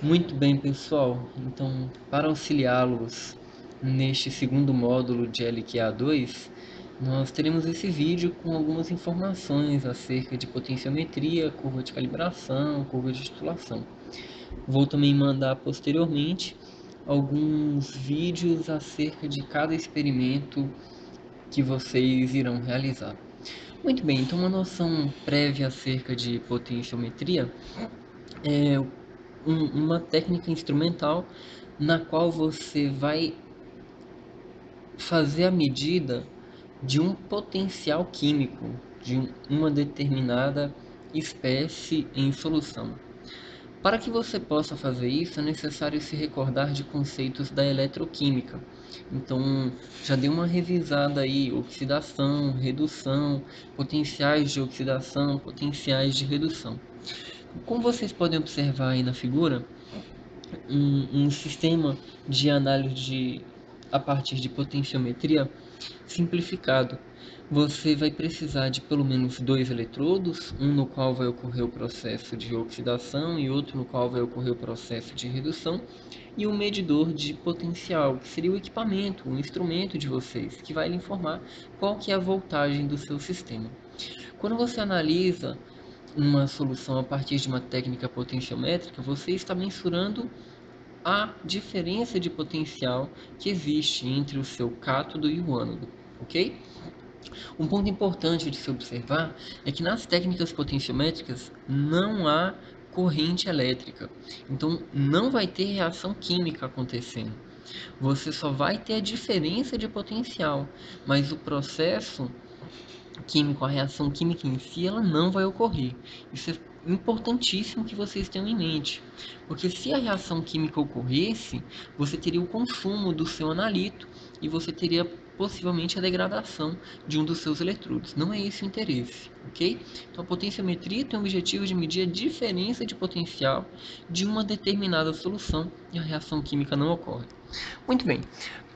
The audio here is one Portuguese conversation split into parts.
Muito bem, pessoal. Então, para auxiliá-los neste segundo módulo de LQA2, nós teremos esse vídeo com algumas informações acerca de potenciometria, curva de calibração, curva de titulação. Vou também mandar posteriormente alguns vídeos acerca de cada experimento que vocês irão realizar. Muito bem, então uma noção prévia acerca de potenciometria é uma técnica instrumental na qual você vai fazer a medida de um potencial químico de uma determinada espécie em solução. Para que você possa fazer isso, é necessário se recordar de conceitos da eletroquímica. Então, já dei uma revisada aí: oxidação, redução, potenciais de oxidação, potenciais de redução. Como vocês podem observar aí na figura, um sistema de análise a partir de potenciometria simplificado. Você vai precisar de pelo menos dois eletrodos, um no qual vai ocorrer o processo de oxidação e outro no qual vai ocorrer o processo de redução, e um medidor de potencial, que seria o equipamento, o instrumento de vocês, que vai lhe informar qual que é a voltagem do seu sistema. Quando você analisa uma solução a partir de uma técnica potenciométrica, você está mensurando a diferença de potencial que existe entre o seu cátodo e o ânodo, ok? Um ponto importante de se observar é que nas técnicas potenciométricas não há corrente elétrica, então não vai ter reação química acontecendo. Você só vai ter a diferença de potencial, mas o processo químico, a reação química em si, ela não vai ocorrer. Isso é importantíssimo que vocês tenham em mente, porque se a reação química ocorresse, você teria o consumo do seu analito e você teria possivelmente a degradação de um dos seus eletrodos. Não é esse o interesse, ok? Então a potenciometria tem o objetivo de medir a diferença de potencial de uma determinada solução e a reação química não ocorre. Muito bem.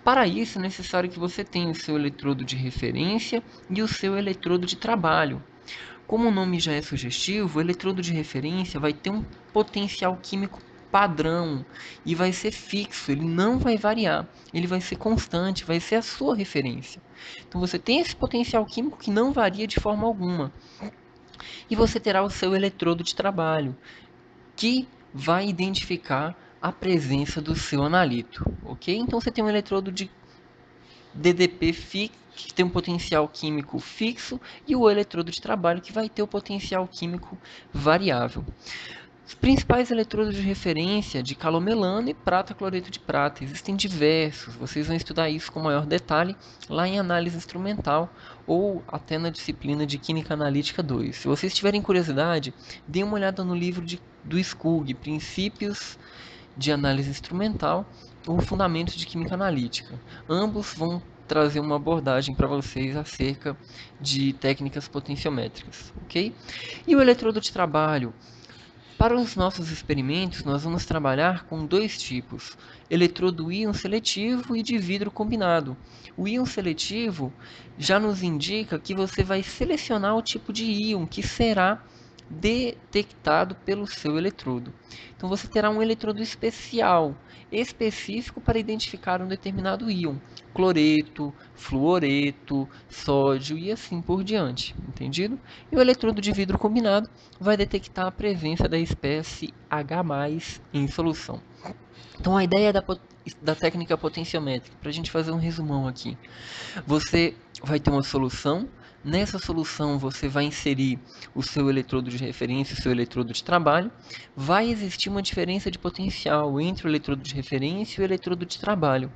Para isso, é necessário que você tenha o seu eletrodo de referência e o seu eletrodo de trabalho. Como o nome já é sugestivo, o eletrodo de referência vai ter um potencial químico padrão e vai ser fixo, ele não vai variar, ele vai ser constante, vai ser a sua referência. Então você tem esse potencial químico que não varia de forma alguma. E você terá o seu eletrodo de trabalho, que vai identificar a presença do seu analito, ok? Então você tem um eletrodo de DDP que tem um potencial químico fixo, e o eletrodo de trabalho, que vai ter o potencial químico variável. Os principais eletrodos de referência de calomelano e prata cloreto de prata. Existem diversos, vocês vão estudar isso com maior detalhe lá em análise instrumental ou até na disciplina de Química Analítica 2. Se vocês tiverem curiosidade, deem uma olhada no livro do Skug, Princípios de Análise Instrumental ou Fundamentos de Química Analítica. Ambos vão trazer uma abordagem para vocês acerca de técnicas potenciométricas, ok? E o eletrodo de trabalho? Para os nossos experimentos, nós vamos trabalhar com dois tipos: eletrodo íon seletivo e de vidro combinado. O íon seletivo já nos indica que você vai selecionar o tipo de íon que será detectado pelo seu eletrodo. Então você terá um eletrodo especial, específico para identificar um determinado íon, cloreto, fluoreto, sódio e assim por diante, entendido? E o eletrodo de vidro combinado vai detectar a presença da espécie H+ em solução. Então a ideia da técnica potenciométrica, para a gente fazer um resumão aqui: você vai ter uma solução. Nessa solução você vai inserir o seu eletrodo de referência e o seu eletrodo de trabalho. Vai existir uma diferença de potencial entre o eletrodo de referência e o eletrodo de trabalho.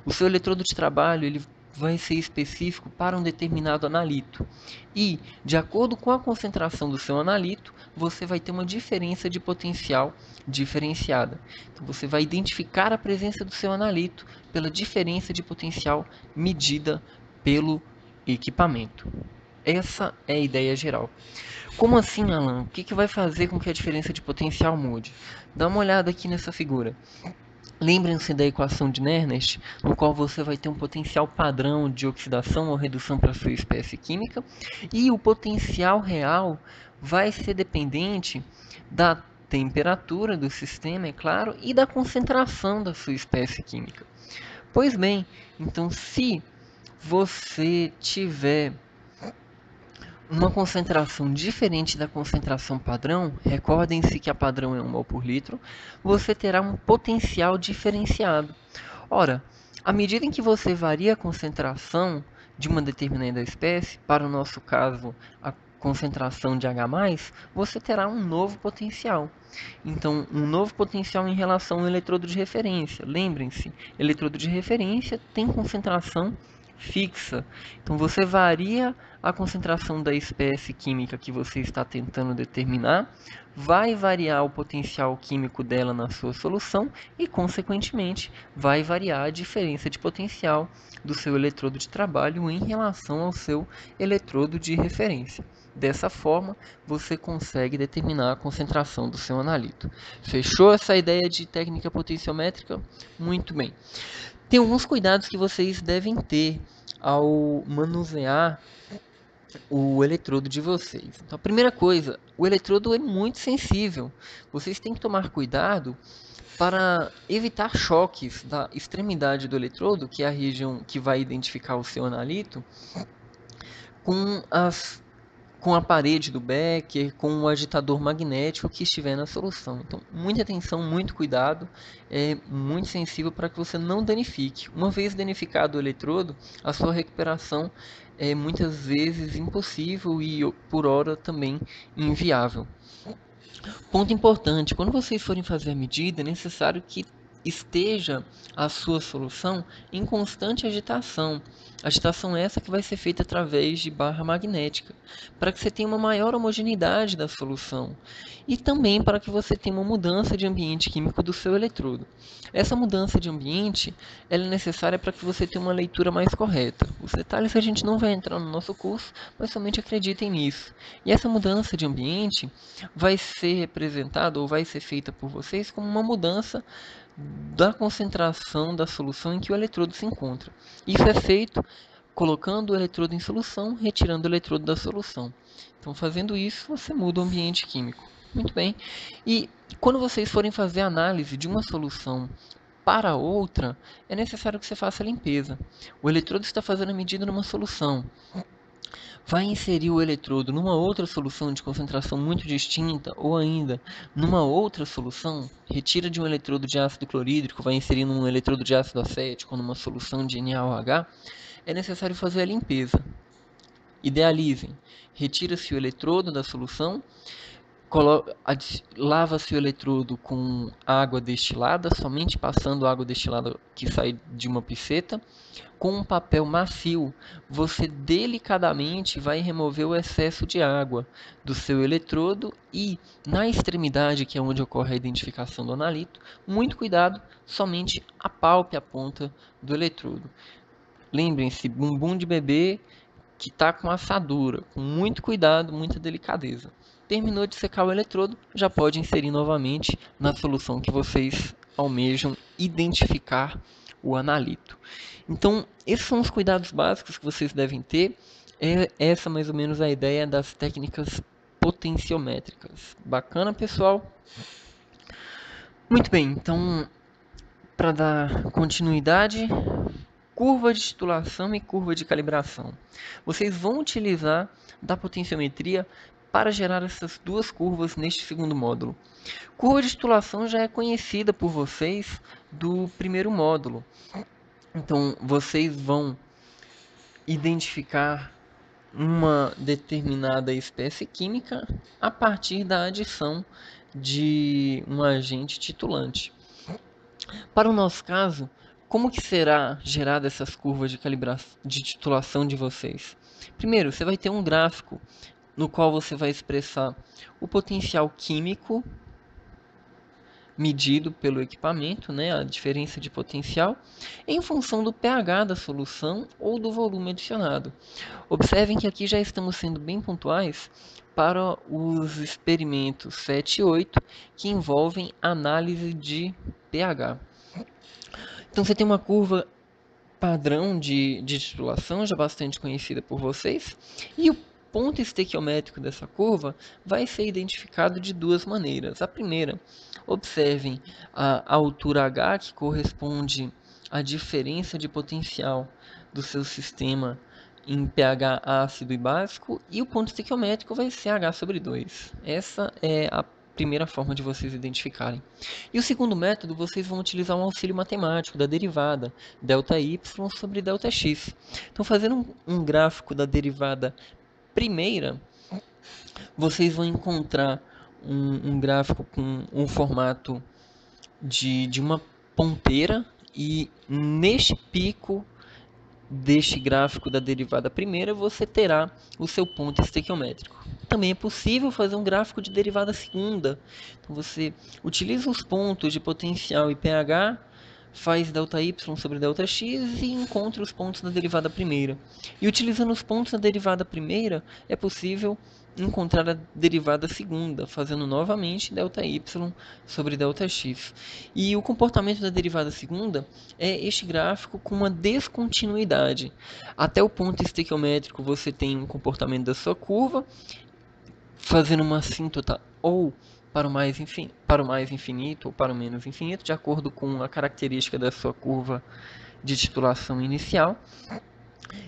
O seu eletrodo de trabalho ele vai ser específico para um determinado analito. E, de acordo com a concentração do seu analito, você vai ter uma diferença de potencial diferenciada. Então, você vai identificar a presença do seu analito pela diferença de potencial medida pelo equipamento. Essa é a ideia geral. Como assim, Alan? O que vai fazer com que a diferença de potencial mude? Dá uma olhada aqui nessa figura. Lembrem-se da equação de Nernst, no qual você vai ter um potencial padrão de oxidação ou redução para sua espécie química, e o potencial real vai ser dependente da temperatura do sistema, é claro, e da concentração da sua espécie química. Pois bem, então se você tiver uma concentração diferente da concentração padrão, recordem-se que a padrão é 1 mol por litro, você terá um potencial diferenciado. Ora, à medida em que você varia a concentração de uma determinada espécie, para o nosso caso, a concentração de H+, você terá um novo potencial. Então, um novo potencial em relação ao eletrodo de referência. Lembrem-se, eletrodo de referência tem concentração fixa. Então, você varia a concentração da espécie química que você está tentando determinar, vai variar o potencial químico dela na sua solução e, consequentemente, vai variar a diferença de potencial do seu eletrodo de trabalho em relação ao seu eletrodo de referência. Dessa forma, você consegue determinar a concentração do seu analito. Fechou essa ideia de técnica potenciométrica? Muito bem. Tem alguns cuidados que vocês devem ter ao manusear o eletrodo de vocês. Então, a primeira coisa, o eletrodo é muito sensível. Vocês têm que tomar cuidado para evitar choques da extremidade do eletrodo, que é a região que vai identificar o seu analito, com a parede do Becker, com o agitador magnético que estiver na solução. Então, muita atenção, muito cuidado, é muito sensível para que você não danifique. Uma vez danificado o eletrodo, a sua recuperação é muitas vezes impossível e, por hora, também inviável. Ponto importante, quando vocês forem fazer a medida, é necessário que esteja a sua solução em constante agitação. Agitação essa que vai ser feita através de barra magnética, para que você tenha uma maior homogeneidade da solução e também para que você tenha uma mudança de ambiente químico do seu eletrodo. Essa mudança de ambiente ela é necessária para que você tenha uma leitura mais correta. Os detalhes a gente não vai entrar no nosso curso, mas somente acreditem nisso. E essa mudança de ambiente vai ser representada ou vai ser feita por vocês como uma mudança da concentração da solução em que o eletrodo se encontra. Isso é feito colocando o eletrodo em solução, retirando o eletrodo da solução. Então, fazendo isso, você muda o ambiente químico. Muito bem. E quando vocês forem fazer a análise de uma solução para outra, é necessário que você faça a limpeza. O eletrodo está fazendo a medida numa solução. Vai inserir o eletrodo numa outra solução de concentração muito distinta, ou ainda numa outra solução, retira de um eletrodo de ácido clorídrico, vai inserir num eletrodo de ácido acético, numa solução de NaOH, é necessário fazer a limpeza. Idealizem, retira-se o eletrodo da solução, lava-se o eletrodo com água destilada, somente passando a água destilada que sai de uma pipeta. Com um papel macio, você delicadamente vai remover o excesso de água do seu eletrodo e, na extremidade, que é onde ocorre a identificação do analito, muito cuidado, somente apalpe a ponta do eletrodo. Lembrem-se, bumbum de bebê que está com assadura, com muito cuidado, muita delicadeza. Terminou de secar o eletrodo, já pode inserir novamente na solução que vocês almejam identificar o analito. Então, esses são os cuidados básicos que vocês devem ter. É essa mais ou menos a ideia das técnicas potenciométricas. Bacana, pessoal? Muito bem, então, para dar continuidade, curva de titulação e curva de calibração. Vocês vão utilizar da potenciometria para gerar essas duas curvas neste segundo módulo. Curva de titulação já é conhecida por vocês do primeiro módulo. Então, vocês vão identificar uma determinada espécie química a partir da adição de um agente titulante. Para o nosso caso, como que será gerada essas curvas de titulação de vocês? Primeiro, você vai ter um gráfico no qual você vai expressar o potencial químico medido pelo equipamento, né, a diferença de potencial, em função do pH da solução ou do volume adicionado. Observem que aqui já estamos sendo bem pontuais para os experimentos 7 e 8, que envolvem análise de pH. Então você tem uma curva padrão de titulação, já bastante conhecida por vocês, e o ponto estequiométrico dessa curva vai ser identificado de duas maneiras. A primeira, observem a altura h, que corresponde à diferença de potencial do seu sistema em pH ácido e básico, e o ponto estequiométrico vai ser h sobre 2. Essa é a primeira forma de vocês identificarem. E o segundo método, vocês vão utilizar um auxílio matemático da derivada, ΔY sobre ΔX. Então, fazendo um gráfico da derivada primeira, vocês vão encontrar um gráfico com um formato de uma ponteira, e neste pico deste gráfico da derivada primeira, você terá o seu ponto estequiométrico. Também é possível fazer um gráfico de derivada segunda. Então, você utiliza os pontos de potencial e pH, faz ΔY sobre ΔX e encontra os pontos da derivada primeira. E utilizando os pontos da derivada primeira, é possível encontrar a derivada segunda, fazendo novamente ΔY sobre ΔX. E o comportamento da derivada segunda é este gráfico com uma descontinuidade. Até o ponto estequiométrico você tem um comportamento da sua curva, fazendo uma assíntota ou para o mais infinito ou para o menos infinito, de acordo com a característica da sua curva de titulação inicial.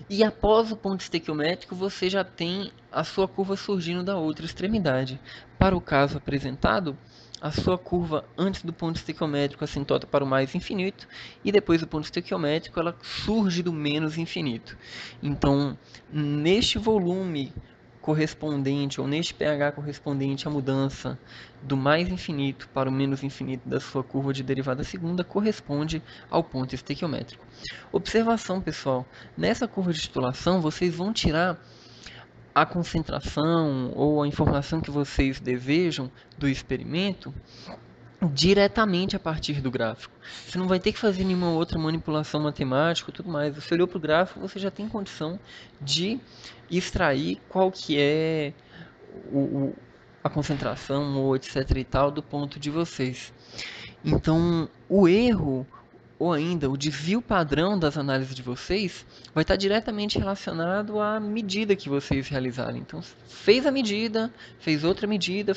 E após o ponto estequiométrico, você já tem a sua curva surgindo da outra extremidade. Para o caso apresentado, a sua curva antes do ponto estequiométrico assintota para o mais infinito, e depois do ponto estequiométrico ela surge do menos infinito. Então, neste volume correspondente, ou neste pH correspondente à mudança do mais infinito para o menos infinito da sua curva de derivada segunda, corresponde ao ponto estequiométrico. Observação, pessoal, nessa curva de titulação vocês vão tirar a concentração ou a informação que vocês desejam do experimento diretamente a partir do gráfico. Você não vai ter que fazer nenhuma outra manipulação matemática e tudo mais. Você olhou para o gráfico, você já tem condição de extrair qual que é a concentração ou etc e tal do ponto de vocês. Então, o erro ou ainda o desvio padrão das análises de vocês vai estar diretamente relacionado à medida que vocês realizarem. Então, fez a medida, fez outra medida,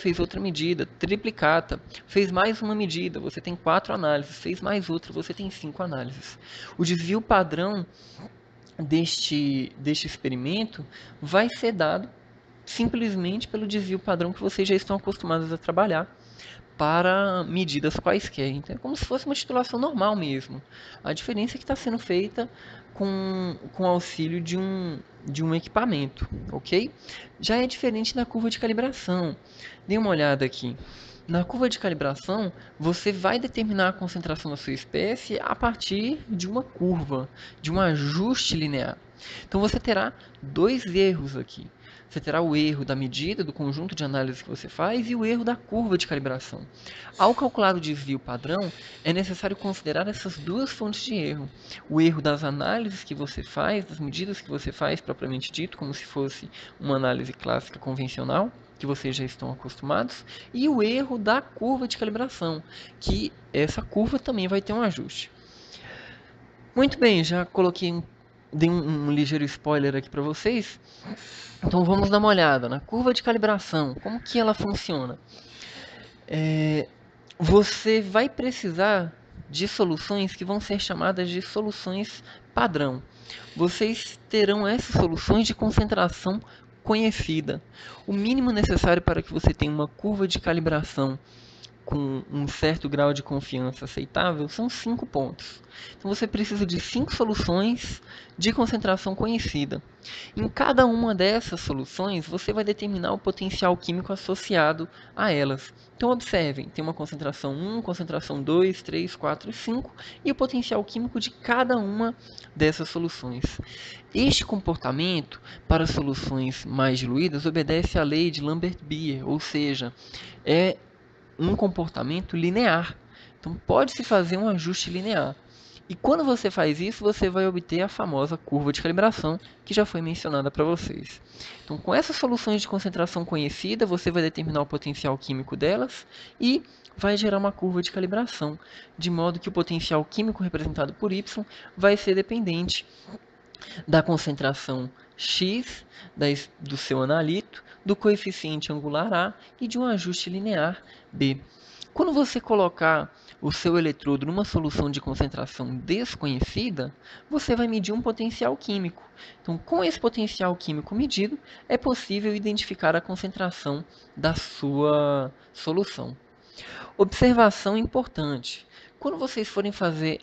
triplicata, fez mais uma medida, você tem 4 análises, fez mais outra, você tem 5 análises. O desvio padrão deste experimento vai ser dado simplesmente pelo desvio padrão que vocês já estão acostumados a trabalhar para medidas quaisquer. Então, é como se fosse uma titulação normal mesmo. A diferença é que está sendo feita com auxílio de um equipamento, ok? Já é diferente da curva de calibração. Dê uma olhada aqui. Na curva de calibração, você vai determinar a concentração da sua espécie a partir de uma curva, de um ajuste linear. Então, você terá dois erros aqui. Você terá o erro da medida, do conjunto de análises que você faz, e o erro da curva de calibração. Ao calcular o desvio padrão, é necessário considerar essas duas fontes de erro. O erro das análises que você faz, das medidas que você faz, propriamente dito, como se fosse uma análise clássica convencional, que vocês já estão acostumados, e o erro da curva de calibração, que essa curva também vai ter um ajuste. Muito bem, já dei um ligeiro spoiler aqui para vocês. Então vamos dar uma olhada na curva de calibração, como que ela funciona. Você vai precisar de soluções que vão ser chamadas de soluções padrão. Vocês terão essas soluções de concentração conhecida. O mínimo necessário para que você tenha uma curva de calibração com um certo grau de confiança aceitável são 5 pontos. Então você precisa de 5 soluções de concentração conhecida. Em cada uma dessas soluções, você vai determinar o potencial químico associado a elas. Então observem, tem uma concentração 1, concentração 2, 3, 4 e 5 e o potencial químico de cada uma dessas soluções. Este comportamento para soluções mais diluídas obedece à lei de Lambert-Beer, ou seja, é um comportamento linear. Então pode-se fazer um ajuste linear. E quando você faz isso, você vai obter a famosa curva de calibração que já foi mencionada para vocês. Então, com essas soluções de concentração conhecida, você vai determinar o potencial químico delas e vai gerar uma curva de calibração, de modo que o potencial químico representado por Y vai ser dependente da concentração X do seu analito, do coeficiente angular A e de um ajuste linear B. Quando você colocar o seu eletrodo numa solução de concentração desconhecida, você vai medir um potencial químico. Então, com esse potencial químico medido, é possível identificar a concentração da sua solução. Observação importante: quando vocês forem fazer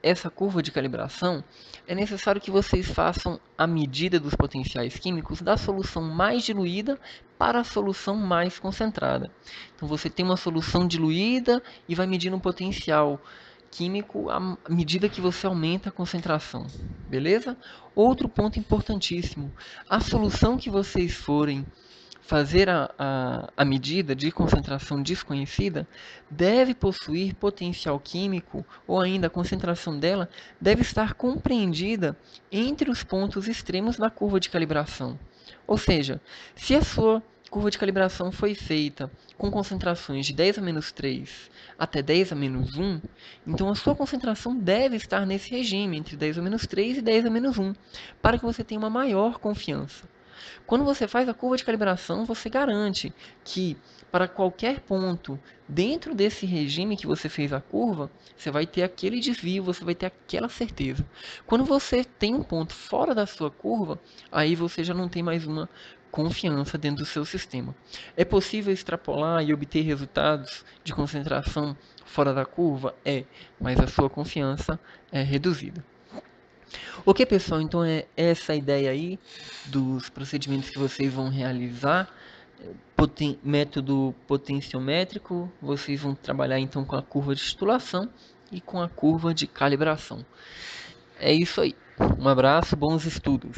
essa curva de calibração, é necessário que vocês façam a medida dos potenciais químicos da solução mais diluída para a solução mais concentrada. Então você tem uma solução diluída e vai medindo o potencial químico à medida que você aumenta a concentração, beleza? Outro ponto importantíssimo: a solução que vocês forem fazer a medida de concentração desconhecida deve possuir potencial químico, ou ainda a concentração dela deve estar compreendida entre os pontos extremos da curva de calibração. Ou seja, se a sua curva de calibração foi feita com concentrações de 10 a menos 3 até 10 a menos 1, então a sua concentração deve estar nesse regime, entre 10 a menos 3 e 10 a menos 1, para que você tenha uma maior confiança. Quando você faz a curva de calibração, você garante que para qualquer ponto dentro desse regime que você fez a curva, você vai ter aquele desvio, você vai ter aquela certeza. Quando você tem um ponto fora da sua curva, aí você já não tem mais uma confiança dentro do seu sistema. É possível extrapolar e obter resultados de concentração fora da curva? É, mas a sua confiança é reduzida. Ok, pessoal, então é essa a ideia aí dos procedimentos que vocês vão realizar. Método potenciométrico, vocês vão trabalhar então com a curva de titulação e com a curva de calibração. É isso aí. Um abraço, bons estudos.